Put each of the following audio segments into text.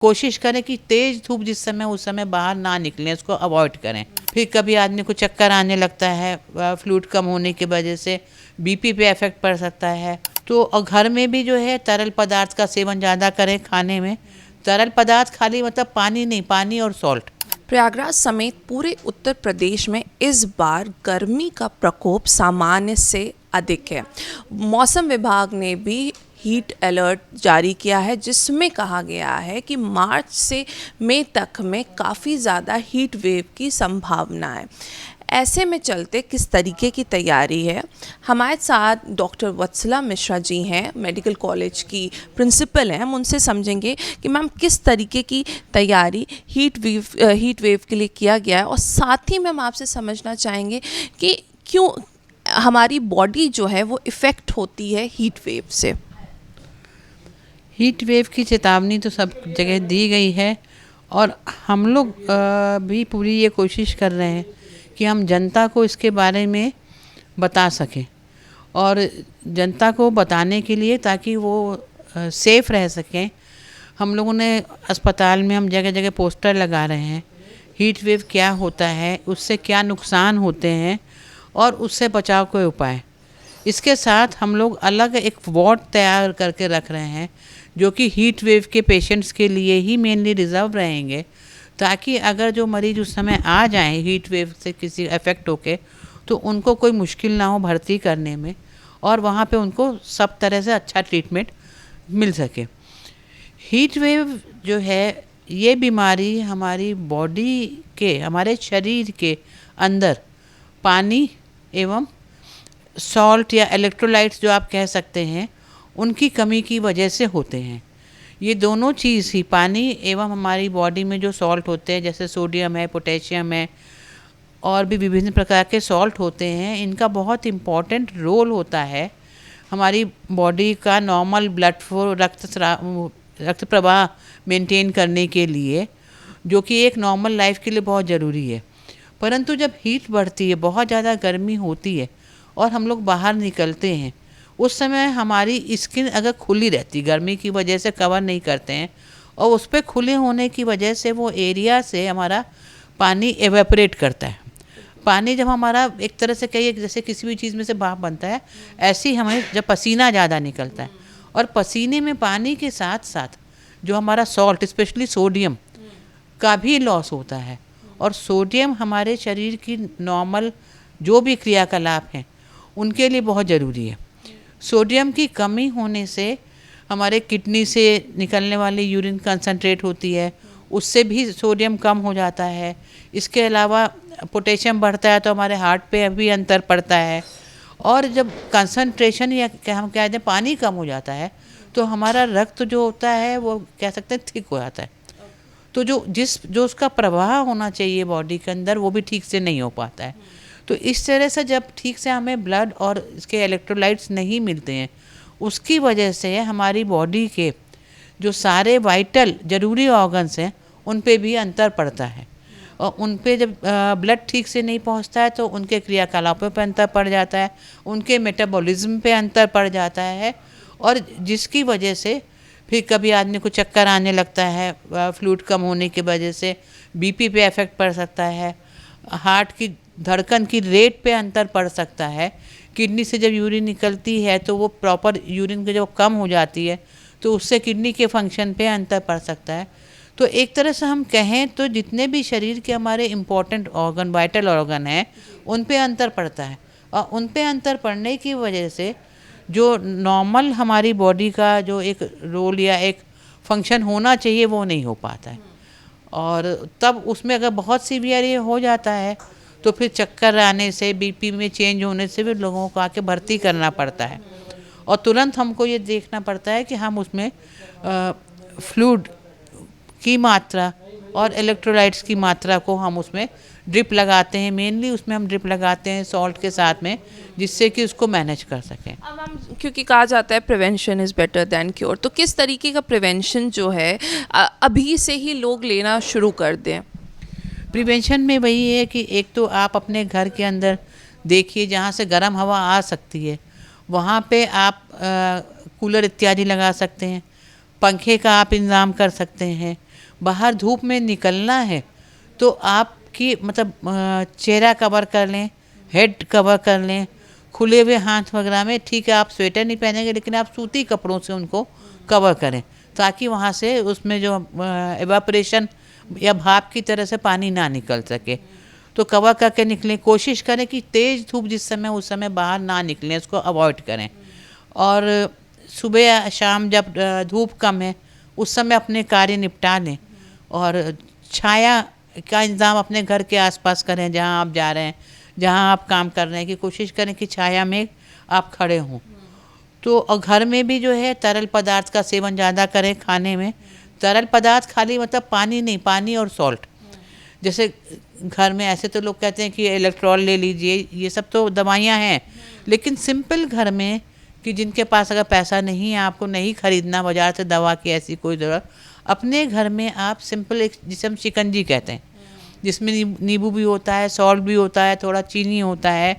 कोशिश करें कि तेज़ धूप जिस समय उस समय बाहर ना निकलें, उसको अवॉइड करें। फिर कभी आदमी को चक्कर आने लगता है, फ्लूइड कम होने की वजह से बीपी पे इफेक्ट पड़ सकता है। तो और घर में भी जो है तरल पदार्थ का सेवन ज़्यादा करें खाने में। तरल पदार्थ खाली मतलब पानी नहीं, पानी और सॉल्ट। प्रयागराज समेत पूरे उत्तर प्रदेश में इस बार गर्मी का प्रकोप सामान्य से अधिक है। मौसम विभाग ने भी हीट अलर्ट जारी किया है, जिसमें कहा गया है कि मार्च से मई तक में काफ़ी ज़्यादा हीट वेव की संभावना है। ऐसे में चलते किस तरीके की तैयारी है, हमारे साथ डॉक्टर वत्सला मिश्रा जी हैं, मेडिकल कॉलेज की प्रिंसिपल हैं। हम उनसे समझेंगे कि मैम किस तरीके की तैयारी हीट वेव के लिए किया गया है, और साथ ही मैम आपसे समझना चाहेंगे कि क्यों हमारी बॉडी जो है वो इफ़ेक्ट होती है हीट वेव से। हीट वेव की चेतावनी तो सब जगह दी गई है और हम लोग भी पूरी ये कोशिश कर रहे हैं कि हम जनता को इसके बारे में बता सकें, और जनता को बताने के लिए ताकि वो सेफ़ रह सकें, हम लोगों ने अस्पताल में हम जगह जगह पोस्टर लगा रहे हैं। हीट वेव क्या होता है, उससे क्या नुकसान होते हैं और उससे बचाव के उपाय। इसके साथ हम लोग अलग एक वार्ड तैयार करके रख रहे हैं जो कि हीट वेव के पेशेंट्स के लिए ही मेनली रिजर्व रहेंगे, ताकि अगर जो मरीज़ उस समय आ जाएं हीट वेव से किसी इफ़ेक्ट होके, तो उनको कोई मुश्किल ना हो भर्ती करने में, और वहाँ पे उनको सब तरह से अच्छा ट्रीटमेंट मिल सके। हीट वेव जो है ये बीमारी हमारी बॉडी के, हमारे शरीर के अंदर पानी एवं सॉल्ट या इलेक्ट्रोलाइट्स जो आप कह सकते हैं, उनकी कमी की वजह से होते हैं। ये दोनों चीज़ ही, पानी एवं हमारी बॉडी में जो सॉल्ट होते हैं जैसे सोडियम है, पोटेशियम है, और भी विभिन्न प्रकार के सॉल्ट होते हैं, इनका बहुत इम्पॉर्टेंट रोल होता है हमारी बॉडी का नॉर्मल ब्लड फ्लो, रक्त प्रवाह मेंटेन करने के लिए, जो कि एक नॉर्मल लाइफ के लिए बहुत ज़रूरी है। परंतु जब हीट बढ़ती है, बहुत ज़्यादा गर्मी होती है और हम लोग बाहर निकलते हैं, उस समय हमारी स्किन अगर खुली रहती, गर्मी की वजह से कवर नहीं करते हैं, और उस पर खुले होने की वजह से वो एरिया से हमारा पानी एवेपोरेट करता है। पानी जब हमारा एक तरह से कहिए जैसे किसी भी चीज़ में से भाप बनता है, ऐसे ही हमें जब पसीना ज़्यादा निकलता है, और पसीने में पानी के साथ साथ जो हमारा सॉल्ट, स्पेशली सोडियम का भी लॉस होता है। और सोडियम हमारे शरीर की नॉर्मल जो भी क्रियाकलाप हैं उनके लिए बहुत ज़रूरी है। सोडियम की कमी होने से हमारे किडनी से निकलने वाली यूरिन कंसंट्रेट होती है, उससे भी सोडियम कम हो जाता है। इसके अलावा पोटेशियम बढ़ता है तो हमारे हार्ट पे भी अंतर पड़ता है, और जब कंसंट्रेशन या हम कहते हैं पानी कम हो जाता है तो हमारा रक्त जो होता है वो कह सकते हैं थिक हो जाता है। तो जो उसका प्रवाह होना चाहिए बॉडी के अंदर वो भी ठीक से नहीं हो पाता है। तो इस तरह से जब ठीक से हमें ब्लड और इसके इलेक्ट्रोलाइट्स नहीं मिलते हैं, उसकी वजह से हमारी बॉडी के जो सारे वाइटल ज़रूरी ऑर्गन्स हैं उन पे भी अंतर पड़ता है, और उन पे जब ब्लड ठीक से नहीं पहुंचता है तो उनके क्रियाकलापों पे अंतर पड़ जाता है, उनके मेटाबॉलिज्म पे अंतर पड़ जाता है, और जिसकी वजह से फिर कभी आदमी को चक्कर आने लगता है, फ्लूइड कम होने की वजह से बीपी पे इफेक्ट पड़ सकता है, हार्ट की धड़कन की रेट पे अंतर पड़ सकता है। किडनी से जब यूरिन निकलती है तो वो प्रॉपर यूरिन के जब कम हो जाती है तो उससे किडनी के फंक्शन पे अंतर पड़ सकता है। तो एक तरह से हम कहें तो जितने भी शरीर के हमारे इम्पोर्टेंट ऑर्गन, वाइटल ऑर्गन हैं, उन पे अंतर पड़ता है, और उन पे अंतर पड़ने की वजह से जो नॉर्मल हमारी बॉडी का जो एक रोल या एक फंक्शन होना चाहिए वो नहीं हो पाता है। और तब उसमें अगर बहुत सीवियर ये हो जाता है तो फिर चक्कर आने से, बीपी में चेंज होने से भी लोगों को आके भर्ती करना पड़ता है, और तुरंत हमको ये देखना पड़ता है कि हम उसमें फ्लूइड की मात्रा और इलेक्ट्रोलाइट्स की मात्रा को हम उसमें ड्रिप लगाते हैं। मेनली उसमें हम ड्रिप लगाते हैं सॉल्ट के साथ में, जिससे कि उसको मैनेज कर सकें। अब हम, क्योंकि कहा जाता है prevention is better than cure, तो किस तरीके का प्रिवेंशन जो है अभी से ही लोग लेना शुरू कर दें? प्रिवेंशन में वही है कि एक तो आप अपने घर के अंदर देखिए जहाँ से गर्म हवा आ सकती है, वहाँ पे आप कूलर इत्यादि लगा सकते हैं, पंखे का आप इंतज़ाम कर सकते हैं। बाहर धूप में निकलना है तो आपकी मतलब चेहरा कवर कर लें, हेड कवर कर लें, खुले हुए हाथ वगैरह में, ठीक है आप स्वेटर नहीं पहनेंगे लेकिन आप सूती कपड़ों से उनको कवर करें ताकि वहाँ से उसमें जो एवापोरेशन या भाप की तरह से पानी ना निकल सके। तो कवर करके निकलें। कोशिश करें कि तेज़ धूप जिस समय उस समय बाहर ना निकलें, उसको अवॉइड करें। और सुबह या शाम जब धूप कम है उस समय अपने कार्य निपटा लें। और छाया का इंतज़ाम अपने घर के आसपास करें, जहाँ आप जा रहे हैं, जहाँ आप काम कर रहे हैं, कि कोशिश करें कि छाया में आप खड़े हों। तो और घर में भी जो है तरल पदार्थ का सेवन ज़्यादा करें। खाने में तरल पदार्थ खाली मतलब पानी नहीं, पानी और सॉल्ट। जैसे घर में ऐसे तो लोग कहते हैं कि इलेक्ट्रॉल ले लीजिए, ये सब तो दवाइयाँ हैं, लेकिन सिंपल घर में कि जिनके पास अगर पैसा नहीं है, आपको नहीं खरीदना बाजार से दवा की ऐसी कोई ज़रूरत, अपने घर में आप सिंपल एक जिसे हम शिकंजी कहते हैं, जिसमें नींबू भी होता है, सॉल्ट भी होता है, थोड़ा चीनी होता है,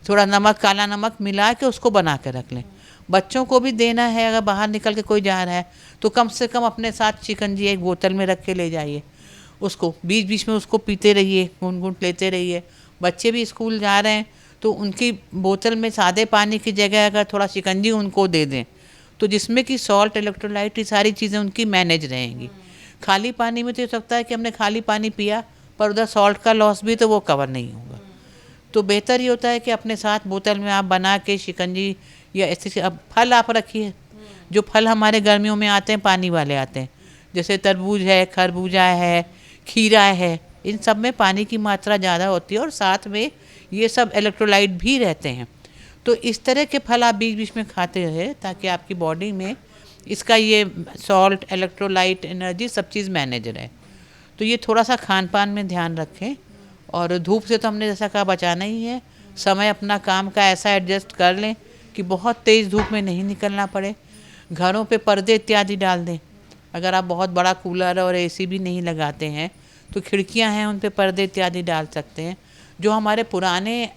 थोड़ा नमक, काला नमक मिला के उसको बना के रख लें। बच्चों को भी देना है, अगर बाहर निकल के कोई जा रहा है तो कम से कम अपने साथ शिकंजी एक बोतल में रख के ले जाइए। उसको बीच बीच में उसको पीते रहिए, घूंट लेते रहिए। बच्चे भी स्कूल जा रहे हैं तो उनकी बोतल में सादे पानी की जगह अगर थोड़ा शिकंजी उनको दे दें तो जिसमें कि सॉल्ट, इलेक्ट्रोलाइट, ये सारी चीज़ें उनकी मैनेज रहेंगी। खाली पानी में तो हो सकता है कि हमने खाली पानी पिया पर उधर सॉल्ट का लॉस भी तो वो कवर नहीं होगा। तो बेहतर ये होता है कि अपने साथ बोतल में आप बना के शिकंजी या ऐसे अब फल आप रखिए। जो फल हमारे गर्मियों में आते हैं पानी वाले आते हैं, जैसे तरबूज है, खरबूजा है, खीरा है, इन सब में पानी की मात्रा ज़्यादा होती है और साथ में ये सब इलेक्ट्रोलाइट भी रहते हैं। तो इस तरह के फल आप बीच बीच में खाते रहे ताकि आपकी बॉडी में इसका ये सॉल्ट, इलेक्ट्रोलाइट, एनर्जी सब चीज़ मैनेज रहे। तो ये थोड़ा सा खान पान में ध्यान रखें। और धूप से तो हमने जैसा कहा बचाना ही है। समय अपना काम का ऐसा एडजस्ट कर लें कि बहुत तेज़ धूप में नहीं निकलना पड़े। घरों पे पर्दे इत्यादि डाल दें। अगर आप बहुत बड़ा कूलर और एसी भी नहीं लगाते हैं तो खिड़कियां हैं, उन पे पर्दे इत्यादि डाल सकते हैं। जो हमारे पुराने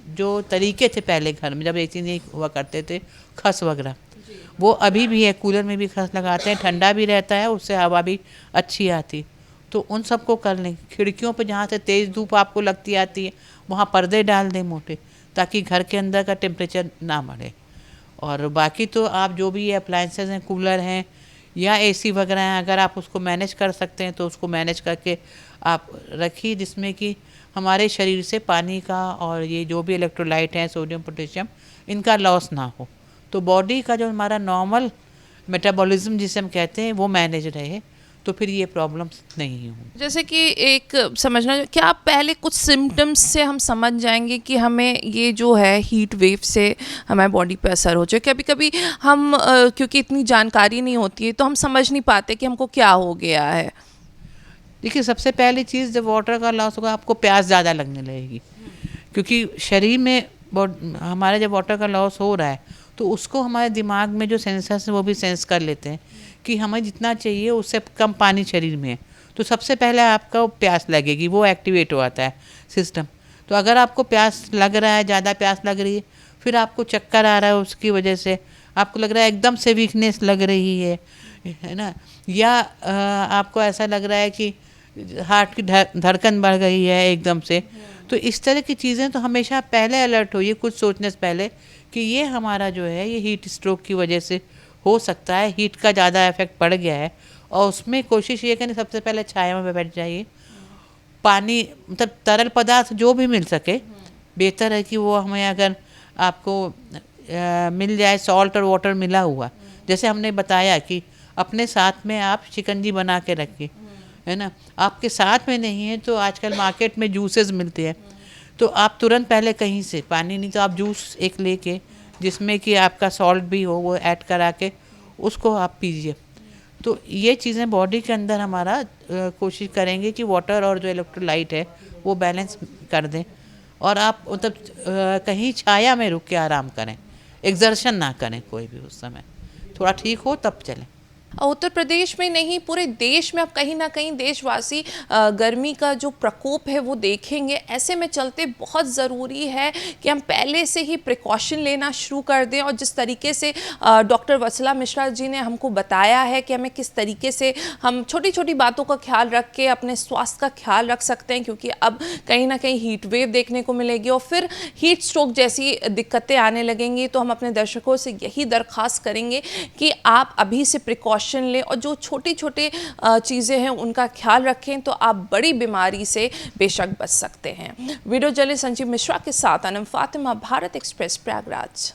जो तरीके थे पहले घर में जब एसी नहीं हुआ करते थे, खस वगैरह, वो अभी भी है। कूलर में भी खस लगाते हैं, ठंडा भी रहता है, उससे हवा भी अच्छी आती। तो उन सबको कर लें। खिड़कियों पे जहाँ से तेज़ धूप आपको लगती आती है वहाँ पर्दे डाल दें मोटे, ताकि घर के अंदर का टेम्परेचर ना बढ़े। और बाकी तो आप जो भी अप्लाइंसेस हैं, कूलर हैं या एसी वगैरह हैं, अगर आप उसको मैनेज कर सकते हैं तो उसको मैनेज करके आप रखिए, जिसमें कि हमारे शरीर से पानी का और ये जो भी इलेक्ट्रोलाइट हैं, सोडियम, पोटेशियम, इनका लॉस ना हो। तो बॉडी का जो हमारा नॉर्मल मेटाबॉलिज्म जिसे हम कहते हैं वो मैनेज रहे, तो फिर ये प्रॉब्लम्स नहीं हों। जैसे कि एक समझना, क्या आप पहले कुछ सिम्टम्स से हम समझ जाएंगे कि हमें ये जो है हीट वेव से हमारे बॉडी पे असर हो जाए? कभी कभी हम क्योंकि इतनी जानकारी नहीं होती है तो हम समझ नहीं पाते कि हमको क्या हो गया है। देखिए, सबसे पहली चीज़ जब वाटर का लॉस होगा आपको प्यास ज़्यादा लगने लगेगी, क्योंकि शरीर में हमारे जब वाटर का लॉस हो रहा है तो उसको हमारे दिमाग में जो सेंसर्स हैं वो भी सेंस कर लेते हैं कि हमें जितना चाहिए उससे कम पानी शरीर में है। तो सबसे पहले आपका प्यास लगेगी, वो एक्टिवेट हो आता है सिस्टम। तो अगर आपको प्यास लग रहा है, ज़्यादा प्यास लग रही है, फिर आपको चक्कर आ रहा है, उसकी वजह से आपको लग रहा है एकदम से वीकनेस लग रही है ना, या आपको ऐसा लग रहा है कि हार्ट की धड़कन बढ़ गई है एकदम से, तो इस तरह की चीज़ें तो हमेशा पहले अलर्ट होइए, कुछ सोचने से पहले कि ये हमारा जो है ये हीट स्ट्रोक की वजह से हो सकता है, हीट का ज़्यादा इफेक्ट पड़ गया है। और उसमें कोशिश ये करें सबसे पहले छाया में बैठ जाइए। पानी मतलब तरल पदार्थ जो भी मिल सके बेहतर है कि वो हमें अगर आपको मिल जाए, सॉल्ट और वाटर मिला हुआ, जैसे हमने बताया कि अपने साथ में आप शिकंजी बना के रखिए, है ना। आपके साथ में नहीं है तो आजकल मार्केट में जूसेस मिलते हैं, तो आप तुरंत पहले कहीं से पानी नहीं तो आप जूस एक लेके जिसमें कि आपका सॉल्ट भी हो वो ऐड करा के उसको आप पीजिए। तो ये चीज़ें बॉडी के अंदर हमारा कोशिश करेंगे कि वाटर और जो इलेक्ट्रोलाइट है वो बैलेंस कर दें। और आप मतलब कहीं छाया में रुक के आराम करें, एक्सर्शन ना करें कोई भी उस समय, थोड़ा ठीक हो तब चलें। उत्तर प्रदेश में नहीं, पूरे देश में अब कहीं ना कहीं देशवासी गर्मी का जो प्रकोप है वो देखेंगे। ऐसे में चलते बहुत ज़रूरी है कि हम पहले से ही प्रिकॉशन लेना शुरू कर दें, और जिस तरीके से डॉक्टर वत्सला मिश्रा जी ने हमको बताया है कि हमें किस तरीके से हम छोटी छोटी बातों का ख्याल रख के अपने स्वास्थ्य का ख्याल रख सकते हैं, क्योंकि अब कहीं ना कहीं हीट वेव देखने को मिलेगी और फिर हीट स्ट्रोक जैसी दिक्कतें आने लगेंगी। तो हम अपने दर्शकों से यही दरख्वास्त करेंगे कि आप अभी से प्रिकॉशन लें और जो छोटी छोटी चीज़ें हैं उनका ख्याल रखें, तो आप बड़ी बीमारी से बेशक बच सकते हैं। वीडियो जर्नलिस्ट संजीव मिश्रा के साथ अनम फातिमा, भारत एक्सप्रेस, प्रयागराज।